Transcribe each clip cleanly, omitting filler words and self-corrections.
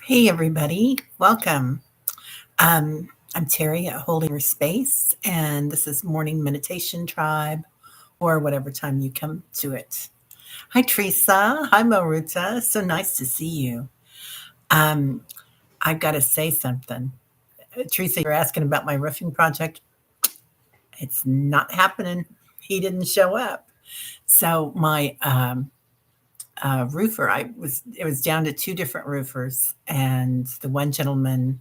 Hey, everybody. Welcome. I'm Terry at Holding Your Space, and this is Morning Meditation Tribe, or whatever time you come to it. Hi, Teresa. Hi, Maruta. So nice to see you. Um, I've got to say something. Teresa, you're asking about my roofing project. It's not happening. He didn't show up. So my roofer, it was down to two different roofers, and the one gentleman,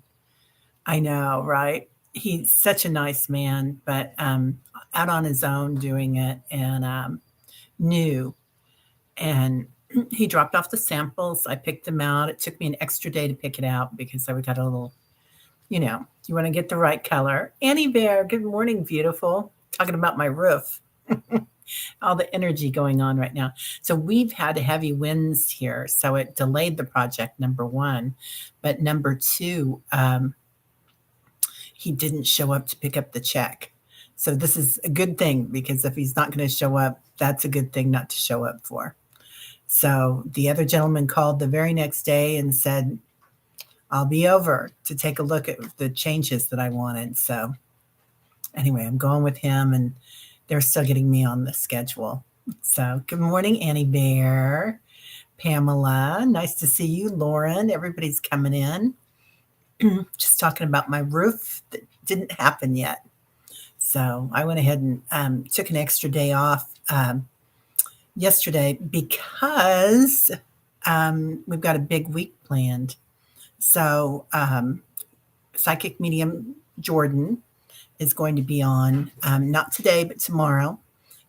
I know, right? He's such a nice man, but out on his own doing it and new. And he dropped off the samples. I picked them out. It took me an extra day to pick it out because I got a little, you want to get the right color. Annie Bear, good morning, beautiful. Talking about my roof, all the energy going on right now. So we've had heavy winds here, so it delayed the project, number one. But number two, he didn't show up to pick up the check. So this is a good thing because if he's not going to show up, that's a good thing not to show up for. So the other gentleman called the very next day and said, I'll be over to take a look at the changes that I wanted. So anyway, I'm going with him and they're still getting me on the schedule. So good morning, Annie Bear, Pamela. Nice to see you, Lauren. Everybody's coming in. Just talking about my roof that didn't happen yet. So I went ahead and took an extra day off yesterday because we've got a big week planned. So psychic medium Jordan is going to be on, not today, but tomorrow.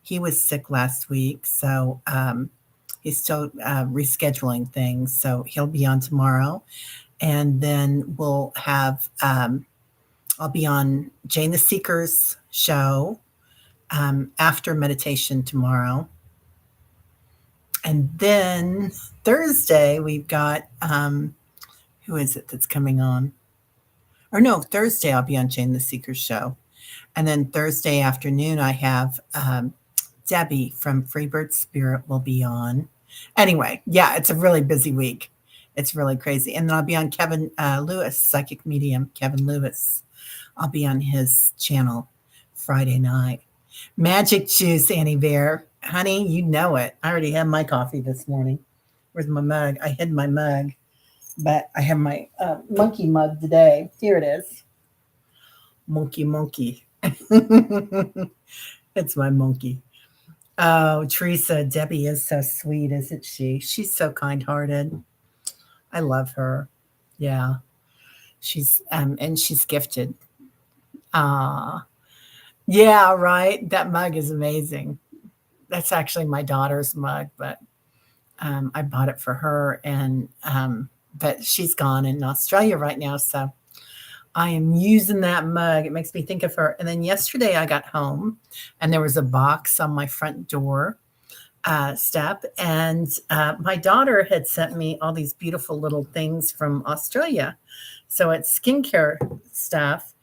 He was sick last week, so he's still rescheduling things. So he'll be on tomorrow. And then we'll have, I'll be on Jane the Seeker's show after meditation tomorrow. And then Thursday, we've got, who is it that's coming on? Or no, Thursday, I'll be on Jane the Seeker's show. And then Thursday afternoon, I have Debbie from Freebird Spirit will be on. Anyway, yeah, it's a really busy week. It's really crazy. And then I'll be on Kevin Lewis, psychic medium, Kevin Lewis. I'll be on his channel Friday night. Magic juice, Annie Bear. Honey, you know it. I already had my coffee this morning. Where's my mug? I hid my mug, but I have my monkey mug today. Here it is. Monkey. It's my monkey. Oh, Teresa, Debbie is so sweet, isn't she? She's so kind-hearted. I love her. Yeah. She's and she's gifted. Ah. Yeah, right. That mug is amazing. That's actually my daughter's mug, but I bought it for her and but she's gone in Australia right now, so I am using that mug. It makes me think of her. And then yesterday I got home and there was a box on my front door step. And my daughter had sent me all these beautiful little things from Australia. So it's skincare stuff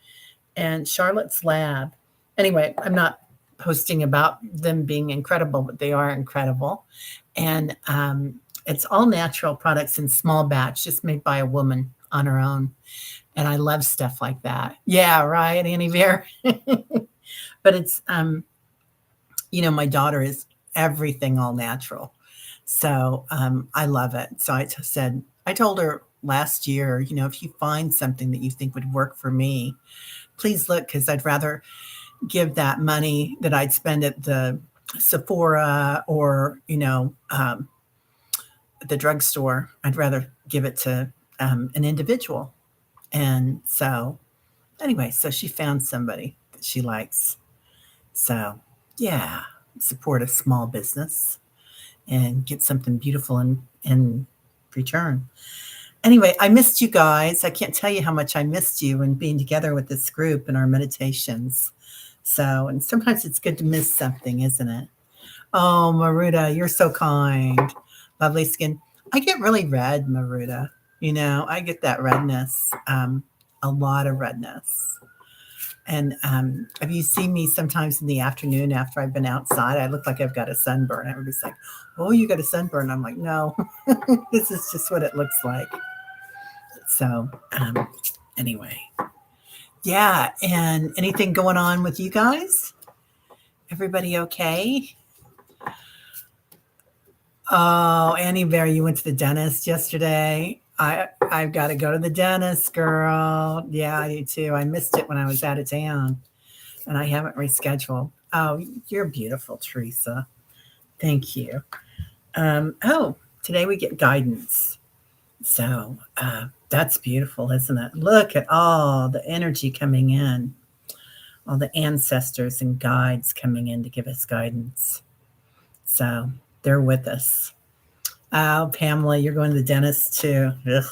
and Charlotte's Lab. Anyway, I'm not posting about them being incredible, but they are incredible. And it's all natural products in small batch, just made by a woman on her own. And I love stuff like that. Yeah, right, Annie Bear. But it's, my daughter is everything all natural. So I love it. So I told her last year, if you find something that you think would work for me, please look, because I'd rather give that money that I'd spend at the Sephora or, the drugstore. I'd rather give it to an individual. And so, anyway, so she found somebody that she likes. So, yeah, support a small business and get something beautiful in return. Anyway, I missed you guys. I can't tell you how much I missed you and being together with this group and our meditations. So, and sometimes it's good to miss something, isn't it? Oh, Maruta, you're so kind. Lovely skin. I get really red, Maruta. I get that redness, a lot of redness. And if you see me sometimes in the afternoon after I've been outside, I look like I've got a sunburn. Everybody's like, oh, you got a sunburn. I'm like, no, this is just what it looks like. So, anyway, yeah. And anything going on with you guys? Everybody okay? Oh, Annie Bear, you went to the dentist yesterday. I've got to go to the dentist, girl. Yeah, I do too. I missed it when I was out of town, and I haven't rescheduled. Oh, you're beautiful, Teresa. Thank you. Oh, today we get guidance. So that's beautiful, isn't it? Look at all the energy coming in, all the ancestors and guides coming in to give us guidance. So they're with us. Oh, Pamela, you're going to the dentist too. Ugh.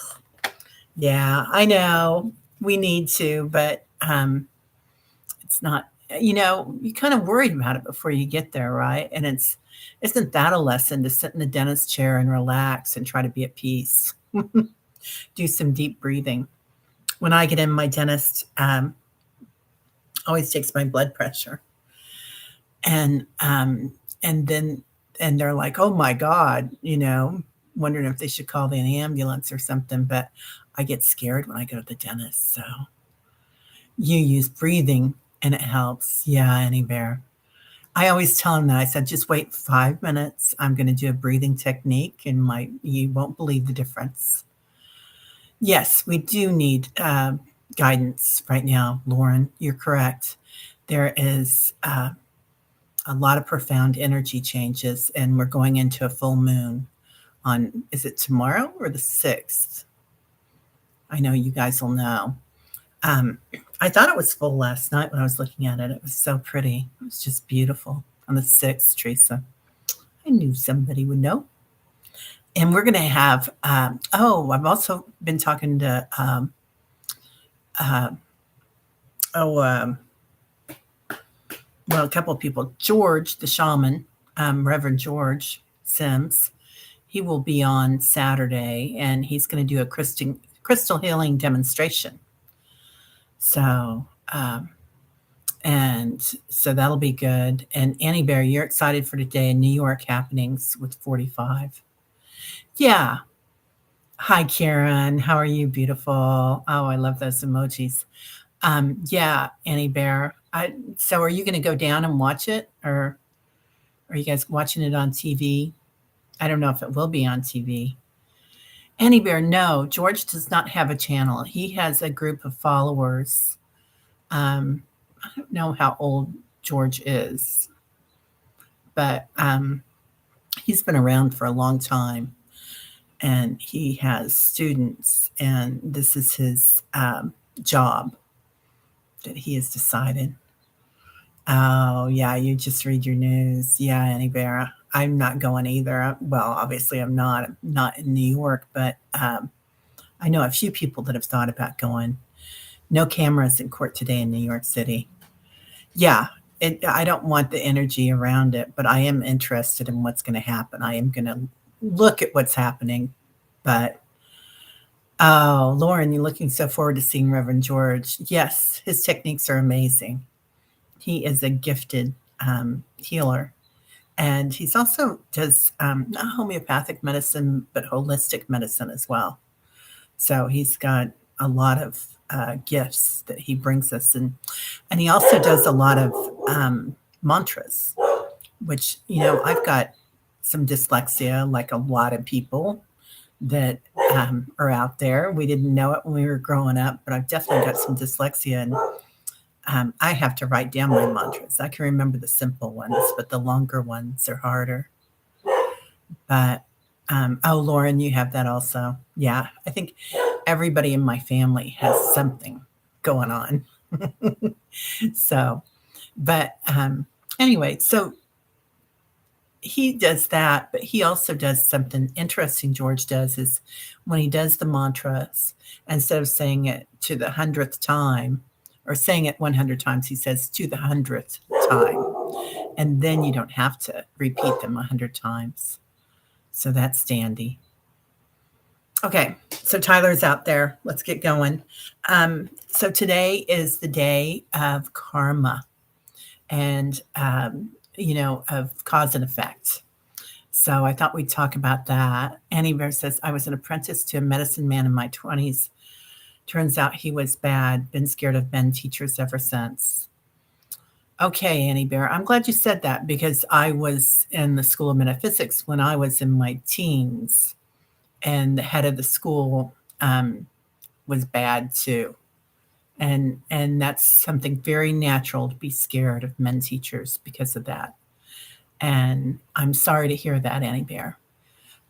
Yeah, I know we need to, but it's not. You kind of worried about it before you get there, right? And isn't that a lesson to sit in the dentist chair and relax and try to be at peace? Do some deep breathing. When I get in, my dentist always takes my blood pressure, and then they're like, "Oh my God," wondering if they should call the ambulance or something. But I get scared when I go to the dentist. So you use breathing and it helps. Yeah, Annie Bear. I always tell them that. I said, just wait 5 minutes. I'm going to do a breathing technique, and you won't believe the difference. Yes, we do need guidance right now, Lauren. You're correct. There is a lot of profound energy changes, and we're going into a full moon on, is it tomorrow or the 6th? I know you guys will know. I thought it was full last night when I was looking at it. It was so pretty. It was just beautiful on the 6th, Teresa. I knew somebody would know. And we're going to have, I've also been talking to, a couple of people. George, the shaman, Reverend George Sims, he will be on Saturday, and he's going to do a crystal healing demonstration. So, so that'll be good. And Annie Bear, you're excited for today in New York happenings with 45. Yeah. Hi, Karen. How are you? Beautiful. Oh, I love those emojis. Yeah, Annie Bear. So are you going to go down and watch it, or are you guys watching it on TV? I don't know if it will be on TV. Annie Bear, no, George does not have a channel. He has a group of followers. I don't know how old George is, but he's been around for a long time, and he has students, and this is his job that he has decided. Oh, yeah, you just read your news. Yeah, Annie Bear. I'm not going either. Well, obviously, I'm not in New York, but I know a few people that have thought about going. No cameras in court today in New York City. Yeah, I don't want the energy around it, but I am interested in what's going to happen. I am going to look at what's happening. But, oh, Lauren, you're looking so forward to seeing Reverend George. Yes, his techniques are amazing. He is a gifted healer. And he's also does not homeopathic medicine, but holistic medicine as well. So he's got a lot of gifts that he brings us. And he also does a lot of mantras, which, I've got some dyslexia, like a lot of people that are out there. We didn't know it when we were growing up, but I've definitely got some dyslexia, and I have to write down my mantras. I can remember the simple ones, but the longer ones are harder. But, Lauren, you have that also. Yeah, I think everybody in my family has something going on. So, but anyway, so he does that, but he also does something interesting. George does is when he does the mantras, instead of saying it to the 100th time, or saying it 100 times, he says to the 100th time. And then you don't have to repeat them 100 times. So that's dandy. Okay, so Tyler's out there. Let's get going. So today is the day of karma and, of cause and effect. So I thought we'd talk about that. Annie Bear says, I was an apprentice to a medicine man in my 20s. Turns out he was bad. Been scared of men teachers ever since. Okay, Annie Bear, I'm glad you said that because I was in the School of Metaphysics when I was in my teens, and the head of the school was bad too. And that's something very natural to be scared of men teachers because of that. And I'm sorry to hear that, Annie Bear.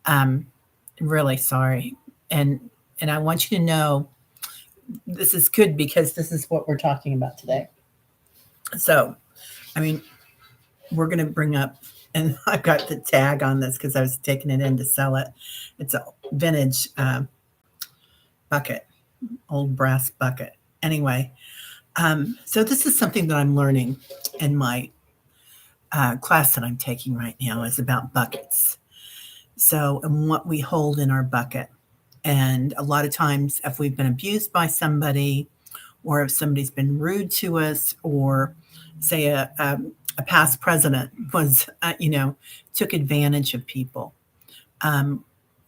Um, really sorry. And and I want you to know this is good because this is what we're talking about today. So, I mean, we're going to bring up, and I've got the tag on this because I was taking it in to sell it. It's a vintage bucket, old brass bucket. Anyway, so this is something that I'm learning in my class that I'm taking right now is about buckets. So, and what we hold in our bucket. And a lot of times, if we've been abused by somebody, or if somebody's been rude to us, or say a past president was, took advantage of people,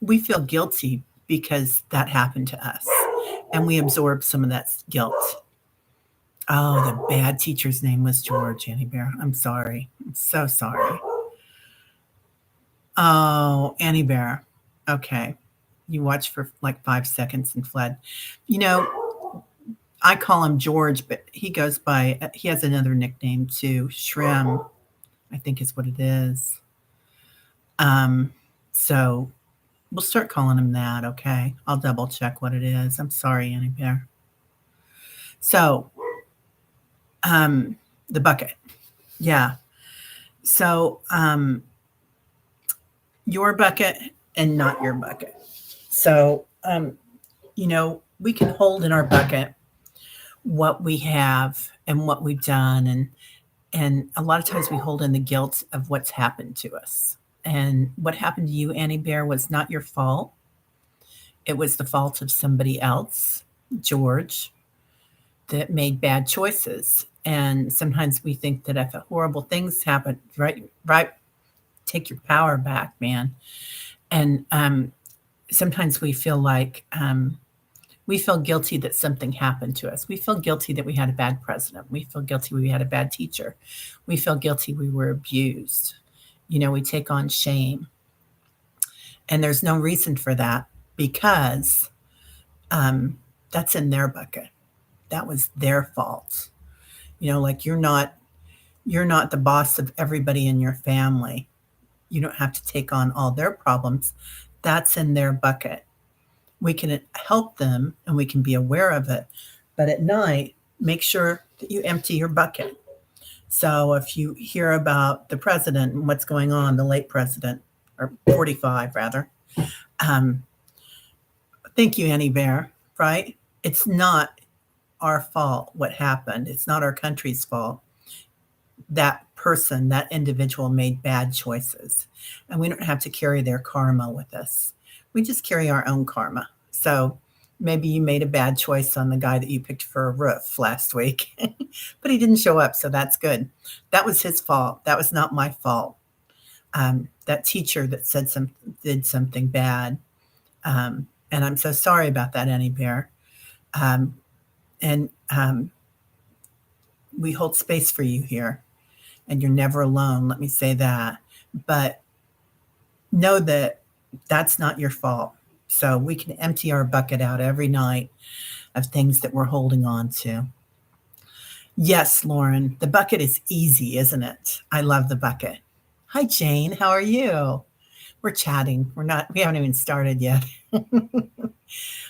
we feel guilty because that happened to us. And we absorb some of that guilt. Oh, the bad teacher's name was George, Annie Bear. I'm sorry. I'm so sorry. Oh, Annie Bear. Okay. You watched for like 5 seconds and fled. You know, I call him George, but he goes by, he has another nickname too. Shrim, I think is what it is. So we'll start calling him that, okay? I'll double check what it is. I'm sorry, Annie Bear. So, the bucket. Yeah. So, your bucket and not your bucket. So, we can hold in our bucket what we have and what we've done, and a lot of times we hold in the guilt of what's happened to us. And what happened to you, Annie Bear, was not your fault. It was the fault of somebody else, George, that made bad choices. And sometimes we think that if horrible things happen, right, take your power back, man. And sometimes we feel like we feel guilty that something happened to us. We feel guilty that we had a bad president. We feel guilty we had a bad teacher. We feel guilty we were abused. We take on shame. And there's no reason for that because that's in their bucket. That was their fault. Like you're not the boss of everybody in your family. You don't have to take on all their problems. That's in their bucket. We can help them and we can be aware of it. But at night, make sure that you empty your bucket. So if you hear about the president and what's going on, the late president, or 45 rather, thank you, Annie Bear, right? It's not our fault what happened. It's not our country's fault. That person, that individual made bad choices. And we don't have to carry their karma with us. We just carry our own karma. So maybe you made a bad choice on the guy that you picked for a roof last week, but he didn't show up. So that's good. That was his fault. That was not my fault. That teacher that did something bad. And I'm so sorry about that, Annie Bear. And we hold space for you here, and you're never alone. Let me say that. But know that that's not your fault. So we can empty our bucket out every night of things that we're holding on to. Yes, Lauren, the bucket is easy, isn't it? I love the bucket. Hi, Jane. How are you? We're chatting. We haven't even started yet.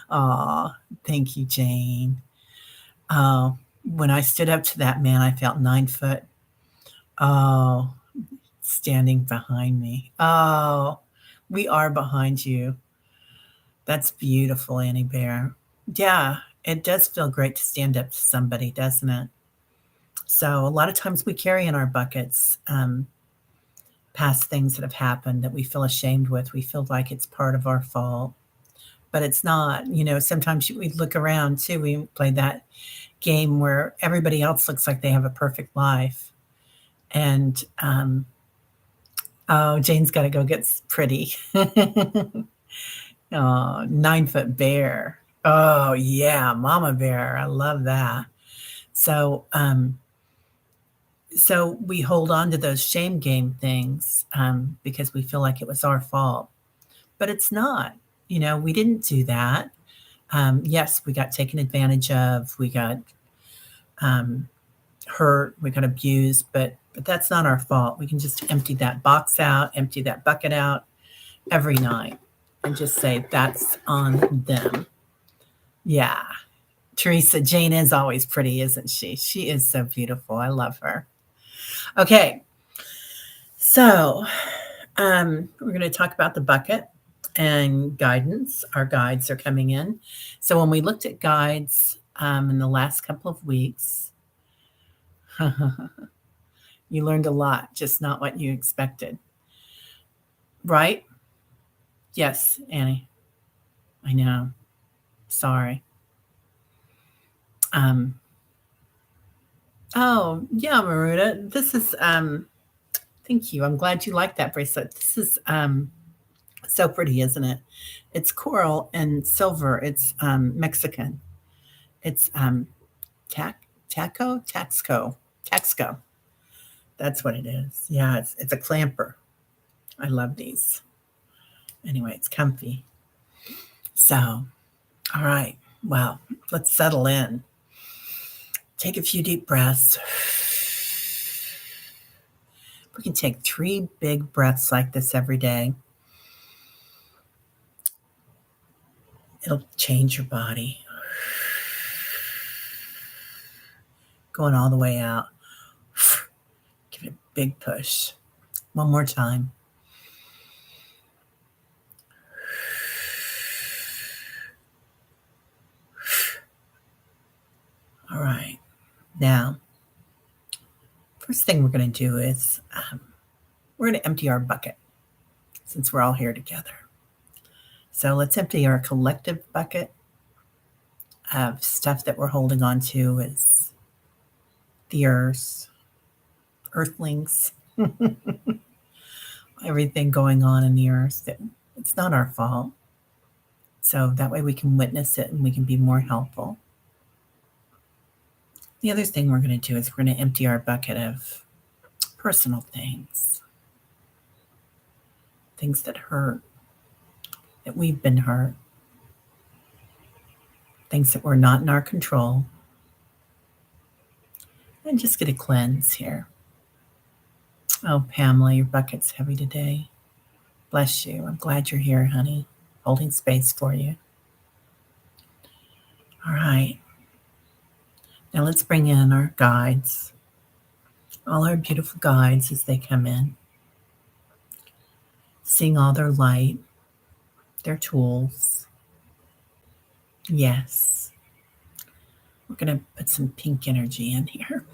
Aw, thank you, Jane. When I stood up to that man, I felt 9 foot. Oh, standing behind me. Oh, we are behind you. That's beautiful, Annie Bear. Yeah, it does feel great to stand up to somebody, doesn't it? So a lot of times we carry in our buckets past things that have happened that we feel ashamed with. We feel like it's part of our fault, but it's not. Sometimes we look around too. We play that game where everybody else looks like they have a perfect life. And Oh, Jane's got to go get pretty. Oh, 9 foot bear. Oh yeah, mama bear. I love that. So, so we hold on to those shame game things because we feel like it was our fault, but it's not. We didn't do that. Yes, we got taken advantage of. We got um, hurt. We got abused, but that's not our fault. We can just empty that box out, empty that bucket out every night, and just say that's on them. Yeah. Teresa, Jane is always pretty, isn't she? She is so beautiful. I love her. Okay, so we're going to talk about the bucket and guidance. Our guides are coming in. So when we looked at guides in the last couple of weeks, you learned a lot, just not what you expected. Right? Yes, Annie. I know. Sorry. Um, oh, yeah, Maruta. This is thank you. I'm glad you like that bracelet. This is so pretty, isn't it? It's coral and silver. It's Mexican. It's Taxco. That's what it is. Yeah, it's a clamper. I love these. Anyway, it's comfy. So, all right. Well, let's settle in. Take a few deep breaths. We can take 3 big breaths like this every day. It'll change your body. Going all the way out. Give it a big push. One more time. All right. Now, first thing we're going to do is we're going to empty our bucket since we're all here together. So let's empty our collective bucket of stuff that we're holding on to as the earthlings, everything going on in the earth. It's not our fault. So that way we can witness it and we can be more helpful. The other thing we're going to do is we're going to empty our bucket of personal things that hurt, that we've been hurt, things that were not in our control. And just get a cleanse here. Oh, Pamela, your bucket's heavy today. Bless you. I'm glad you're here, honey, holding space for you. All right. Now let's bring in our guides, all our beautiful guides as they come in. Seeing all their light, their tools. Yes. We're going to put some pink energy in here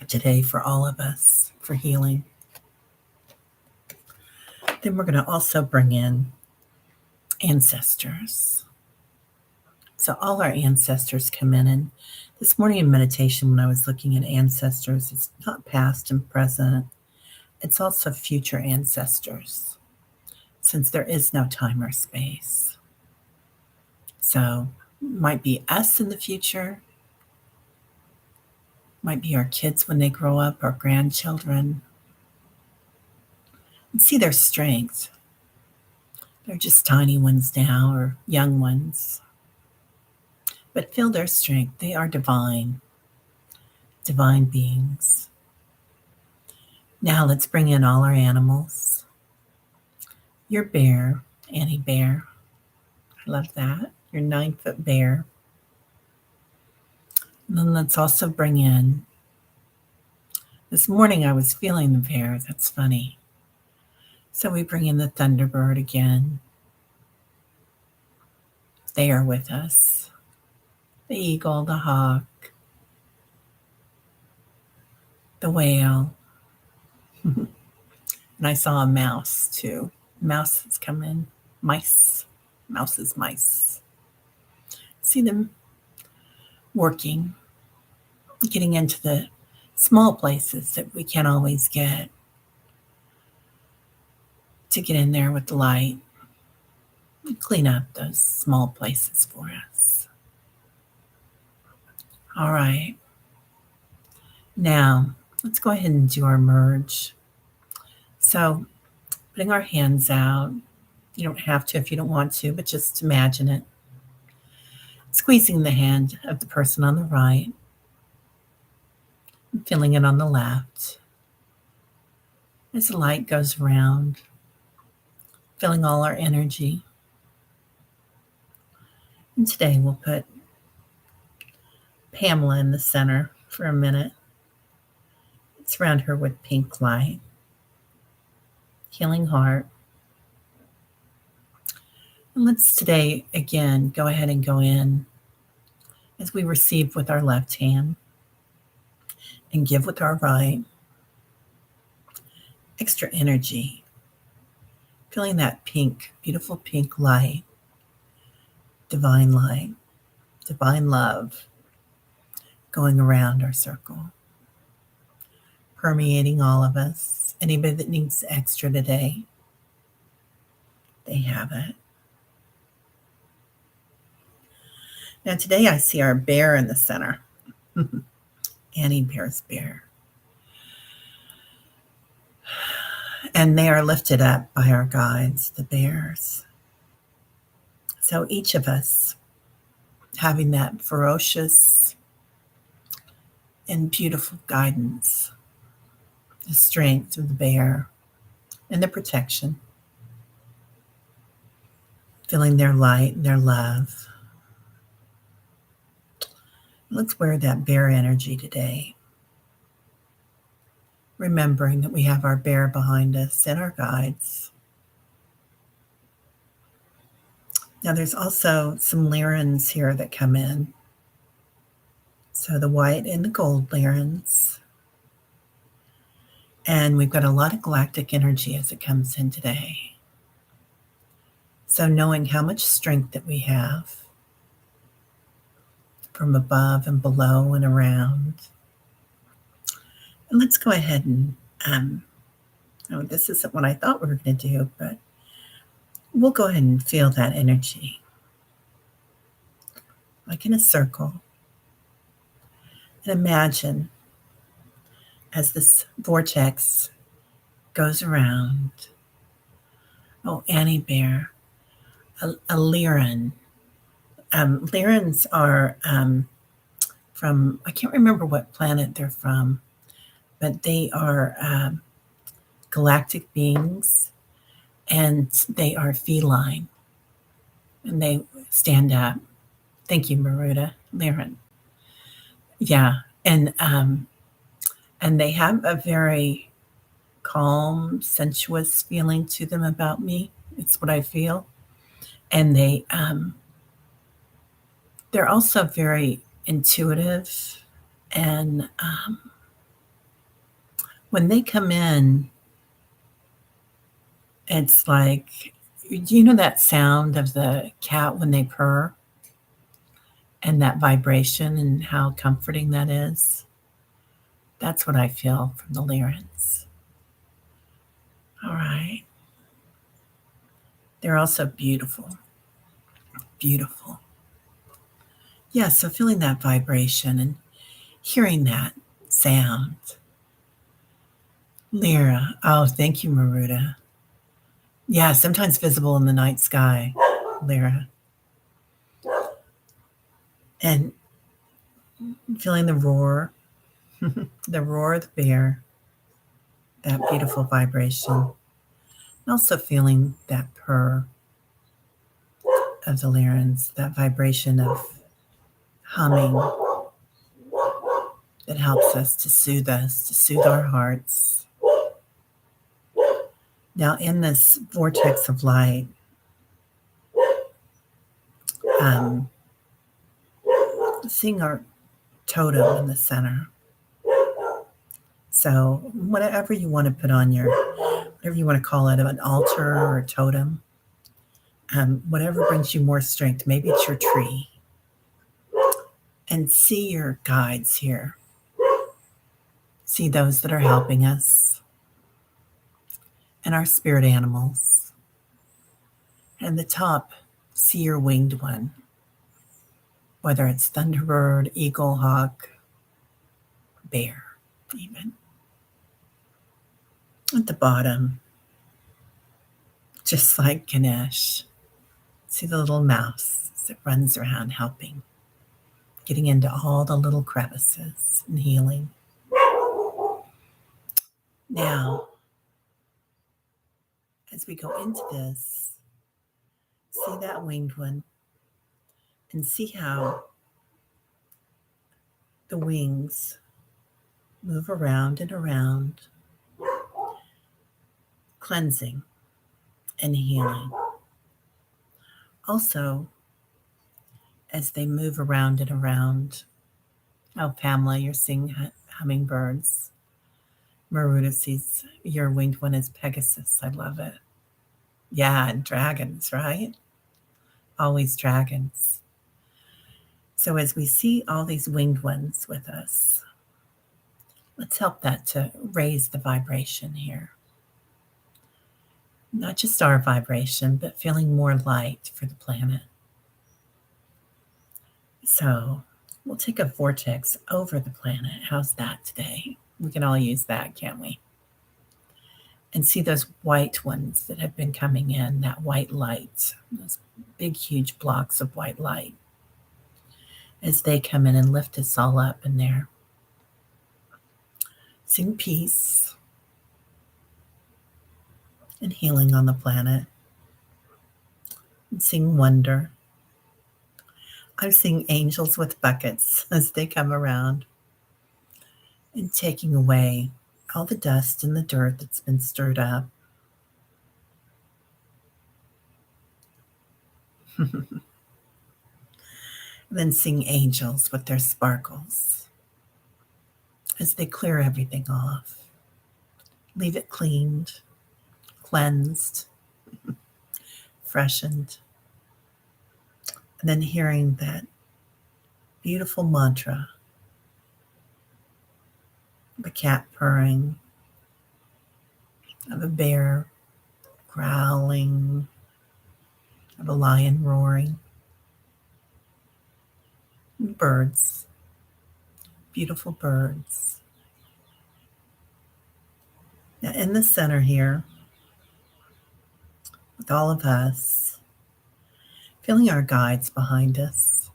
today for all of us for healing. Then we're going to also bring in ancestors. So all our ancestors come in. And this morning in meditation, when I was looking at ancestors, it's not past and present. It's also future ancestors, since there is no time or space. So it might be us in the future. Might be our kids when they grow up, our grandchildren. And see their strength. They're just tiny ones now or young ones. But feel their strength. They are divine beings. Now let's bring in all our animals. Your bear, Annie Bear. I love that. Your 9-foot bear. And then let's also bring in, this morning I was feeling the bear. That's funny. So we bring in the Thunderbird again. They are with us. The eagle, the hawk, the whale. And I saw a mouse too. Mouse has come in. Mouses, mice. See them working, getting into the small places that we can't always get. to get in there with the light and clean up those small places for us. All right. Now, let's go ahead and do our merge. So, putting our hands out, you don't have to if you don't want to, but just imagine it. Squeezing the hand of the person on the right, and feeling it on the left. As the light goes around, feeling all our energy. And today we'll put Pamela in the center for a minute. Surround her with pink light, healing heart. And let's today, again, go ahead and go in as we receive with our left hand and give with our right. Extra energy. Feeling that pink, beautiful pink light, divine love going around our circle, permeating all of us. Anybody that needs extra today, they have it. Now today I see our bear in the center. Annie Bear's bear. And they are lifted up by our guides, the bears. So each of us having that ferocious and beautiful guidance, the strength of the bear and the protection, feeling their light and their love. Let's wear that bear energy today, remembering that we have our bear behind us and our guides. Now there's also some lyrans here that come in. So the white and the gold lyrans. And we've got a lot of galactic energy as it comes in today. So knowing how much strength that we have from above and below and around. And let's go ahead and, this isn't what I thought we were going to do, but we'll go ahead and feel that energy. Like in a circle. And imagine as this vortex goes around. Oh, Annie Bear, a Lyran. Lyrans are from, I can't remember what planet they're from, but they are galactic beings and they are feline and they stand up. Thank you, Maruta. Lyran. Yeah. And they have a very calm, sensuous feeling to them about me. It's what I feel. And they're also very intuitive. And when they come in, it's like, you know that sound of the cat when they purr? And that vibration and how comforting that is? That's what I feel from the Lyrans. All right. They're also beautiful. Beautiful. Yeah, so feeling that vibration and hearing that sound. Lyra. Oh, thank you, Maruta. Yeah, sometimes visible in the night sky, Lyra. And feeling the roar, the roar of the bear, that beautiful vibration. And also feeling that purr of the Lyrans, that vibration of humming that helps us, to soothe our hearts. Now, in this vortex of light, seeing our totem in the center. So, whatever you want to put on whatever you want to call it, an altar or a totem, whatever brings you more strength, maybe it's your tree. And see your guides here. See those that are helping us. and our spirit animals. And the top, see your winged one, whether it's Thunderbird, eagle, hawk, bear, even. At the bottom, just like Ganesh, see the little mouse that runs around helping, getting into all the little crevices and healing. Now, as we go into this, see that winged one and see how the wings move around and around, cleansing and healing. Also, as they move around and around, oh, Pamela, you're seeing hummingbirds. Maruda sees your winged one is Pegasus. I love it. Yeah, and dragons, right? Always dragons. So as we see all these winged ones with us, let's help that to raise the vibration here. Not just our vibration, but feeling more light for the planet. So we'll take a vortex over the planet. How's that today? We can all use that, can't we? And see those white ones that have been coming in, that white light, those big, huge blocks of white light, as they come in and lift us all up in there. Sing peace and healing on the planet. And sing wonder. I'm seeing angels with buckets as they come around and taking away all the dust and the dirt that's been stirred up. And then seeing angels with their sparkles as they clear everything off. Leave it cleaned, cleansed, freshened. And then hearing that beautiful mantra of a cat purring, of a bear growling, of a lion roaring, and birds, beautiful birds. Now in the center here, with all of us, feeling our guides behind us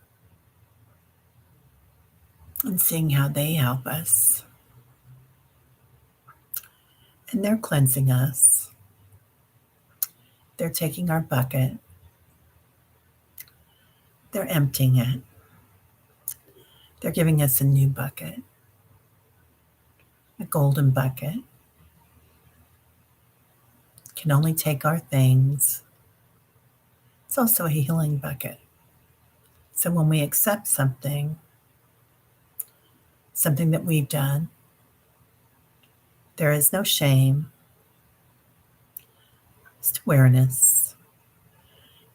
and seeing how they help us. And they're cleansing us. They're taking our bucket. They're emptying it. They're giving us a new bucket, a golden bucket. Can only take our things. It's also a healing bucket. So when we accept something that we've done, there is no shame, just awareness.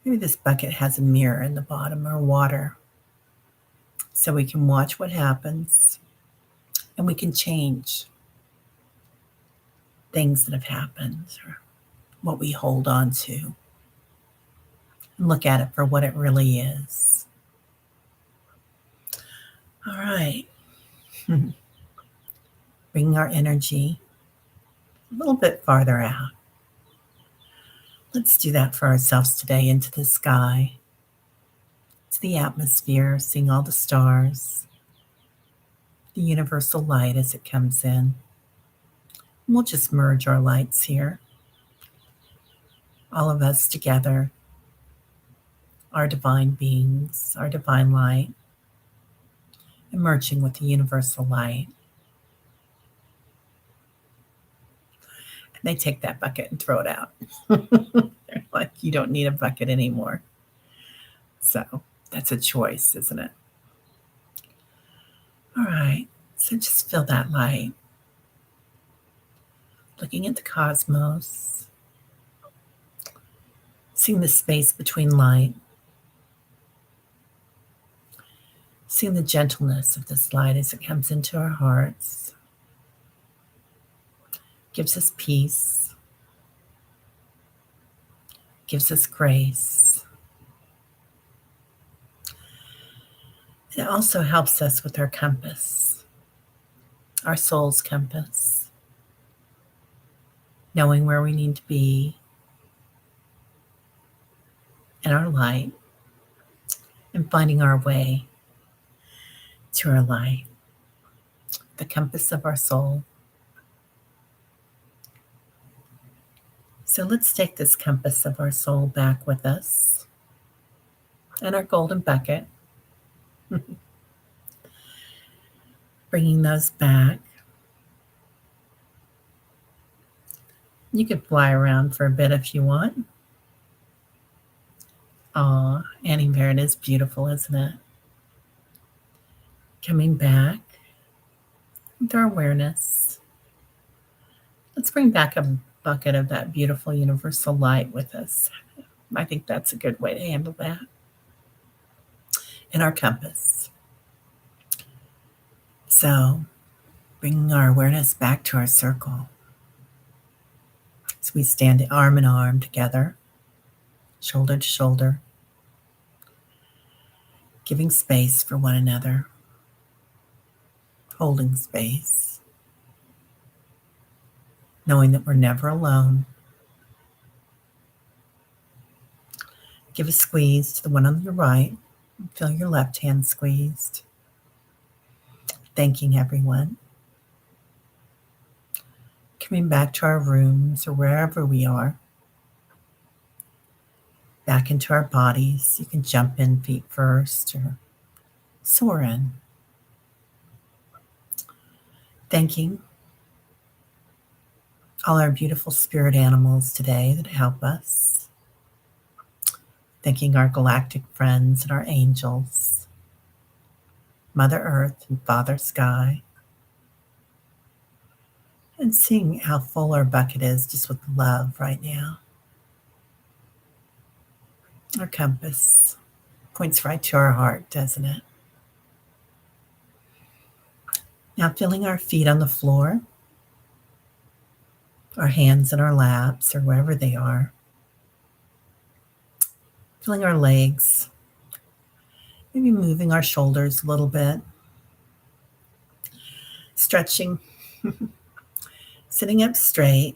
Maybe this bucket has a mirror in the bottom or water, so we can watch what happens and we can change things that have happened or what we hold on to and look at it for what it really is. All right. Bring our energy a little bit farther out. Let's do that for ourselves today, into the sky, to the atmosphere, seeing all the stars, the universal light as it comes in. And we'll just merge our lights here, all of us together, our divine beings, our divine light, emerging with the universal light. And they take that bucket and throw it out. They're like, you don't need a bucket anymore. So that's a choice, isn't it? All right, so just feel that light. Looking at the cosmos, seeing the space between light, seeing the gentleness of this light as it comes into our hearts, gives us peace, gives us grace. It also helps us with our compass, our soul's compass, knowing where we need to be in our light and finding our way to our light, the compass of our soul. So let's take this compass of our soul back with us and our golden bucket, bringing those back. You could fly around for a bit if you want. Aw, Hummingbird is beautiful, isn't it? Coming back with our awareness. Let's bring back a bucket of that beautiful universal light with us. I think that's a good way to handle that. And our compass. So, bringing our awareness back to our circle. So we stand arm in arm together, shoulder to shoulder, giving space for one another, holding space, knowing that we're never alone. Give a squeeze to the one on your right. Feel your left hand squeezed. Thanking everyone. Coming back to our rooms or wherever we are. Back into our bodies. You can jump in feet first or soar in. Thanking all our beautiful spirit animals today that help us. Thanking our galactic friends and our angels, Mother Earth and Father Sky. And seeing how full our bucket is just with love right now. Our compass points right to our heart, doesn't it? Now feeling our feet on the floor, our hands in our laps or wherever they are. Feeling our legs, maybe moving our shoulders a little bit. Stretching, sitting up straight,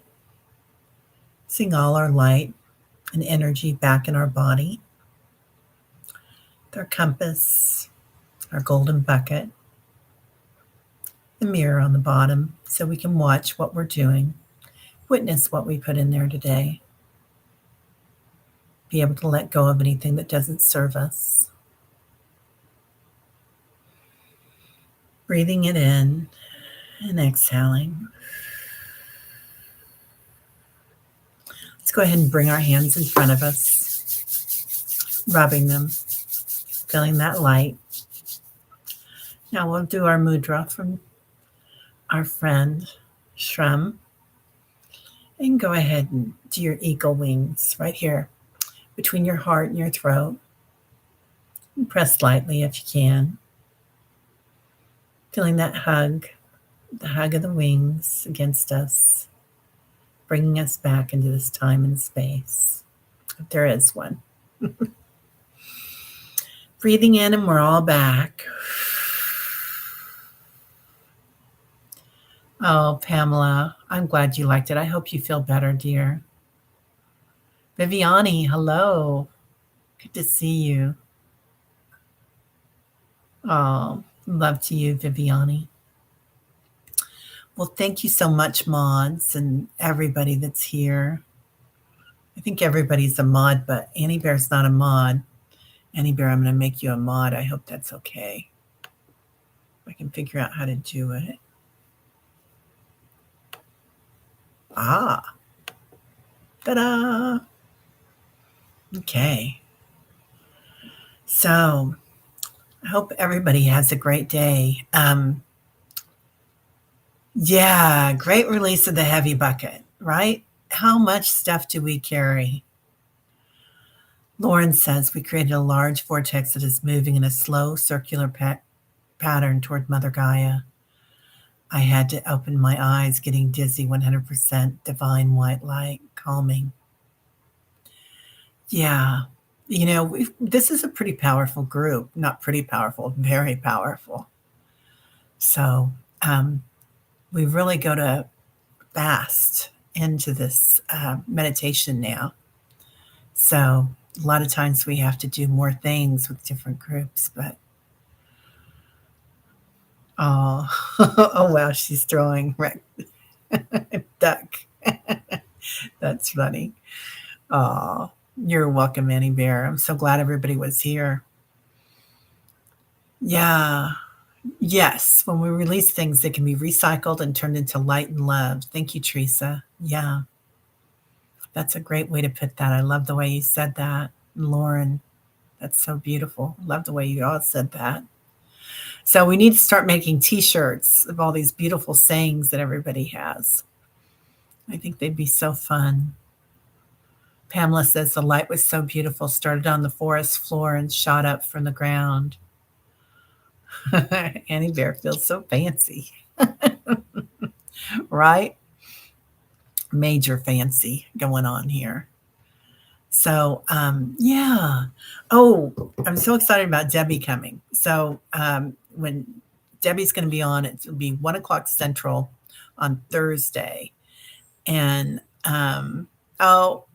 seeing all our light and energy back in our body. Our compass, our golden bucket, the mirror on the bottom so we can watch what we're doing, witness what we put in there today, be able to let go of anything that doesn't serve us. Breathing it in and exhaling. Let's go ahead and bring our hands in front of us, rubbing them, feeling that light. Now we'll do our mudra from our friend Shram. And go ahead and do your eagle wings right here between your heart and your throat. And press lightly if you can. Feeling that hug, the hug of the wings against us, bringing us back into this time and space, if there is one. Breathing in, and we're all back. Oh, Pamela, I'm glad you liked it. I hope you feel better, dear. Viviani, hello. Good to see you. Oh, love to you, Viviani. Well, thank you so much, mods, and everybody that's here. I think everybody's a mod, but Annie Bear's not a mod. Annie Bear, I'm going to make you a mod. I hope that's okay. I can figure out how to do it. Ah. Ta-da. Okay. So I hope everybody has a great day. Yeah, great release of the heavy bucket, right? How much stuff do we carry? Lauren says we created a large vortex that is moving in a slow circular pattern toward Mother Gaia. I had to open my eyes, getting dizzy, 100% divine white light, calming. Yeah. This is a pretty powerful group. Not pretty powerful, very powerful. So we really go to fast into this meditation now. So a lot of times we have to do more things with different groups, but oh, oh wow, she's throwing duck. That's funny. Oh, you're welcome, Annie Bear. I'm so glad everybody was here. Yeah. Yes. When we release things, they can be recycled and turned into light and love. Thank you, Teresa. Yeah. That's a great way to put that. I love the way you said that. Lauren, that's so beautiful. Love the way you all said that. So we need to start making t-shirts of all these beautiful sayings that everybody has. I think they'd be so fun. Pamela says the light was so beautiful, started on the forest floor and shot up from the ground. Annie Bear feels so fancy, right? Major fancy going on here. So, yeah. Oh, I'm so excited about Debbie coming. So, when Debbie's going to be on, it'll be 1 o'clock Central on Thursday. And, oh,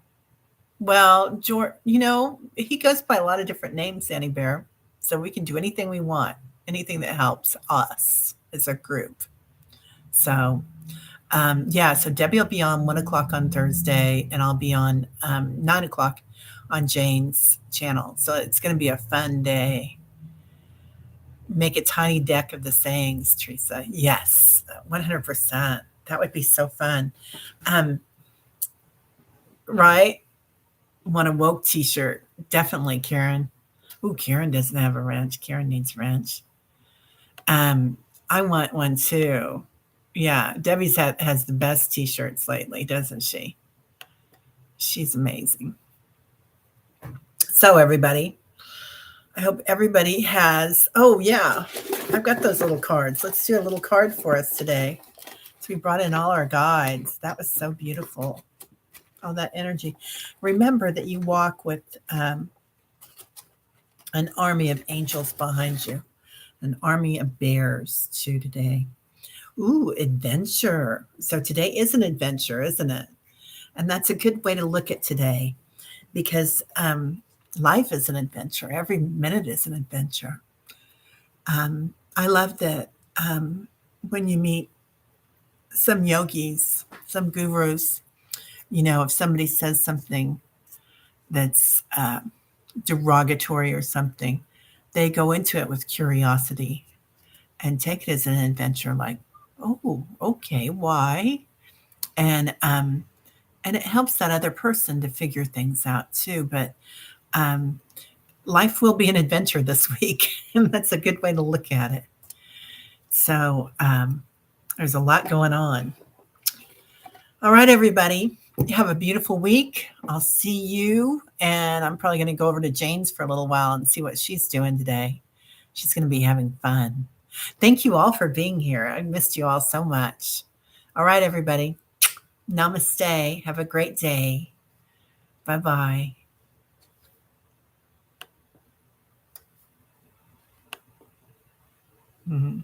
well, George, he goes by a lot of different names, Annie Bear. So we can do anything we want, anything that helps us as a group. So, yeah, so Debbie will be on 1 o'clock on Thursday, and I'll be on 9 o'clock on Jane's channel. So it's going to be a fun day. Make a tiny deck of the sayings, Teresa. Yes, 100%. That would be so fun. Um, right? Want a woke t-shirt. Definitely, Karen. Ooh, Karen doesn't have a wrench. Karen needs a wrench. Um, I want one too. Yeah, Debbie's has the best t-shirts lately, doesn't she? She's amazing. So everybody, I hope everybody has. Oh yeah, I've got those little cards. Let's do a little card for us today. So we brought in all our guides. That was so beautiful. All that energy. Remember that you walk with an army of angels behind you, an army of bears too today. Ooh, adventure. So today is an adventure, isn't it? And that's a good way to look at today because life is an adventure. Every minute is an adventure. I love that when you meet some yogis, some gurus, if somebody says something that's derogatory or something, they go into it with curiosity and take it as an adventure like, oh, okay, why? And it helps that other person to figure things out too. But life will be an adventure this week, and that's a good way to look at it. So there's a lot going on. All right, everybody. Have a beautiful week. I'll see you. And I'm probably going to go over to Jane's for a little while and see what she's doing today. She's going to be having fun. Thank you all for being here. I missed you all so much. All right, everybody. Namaste. Have a great day. Bye-bye. Mm-hmm.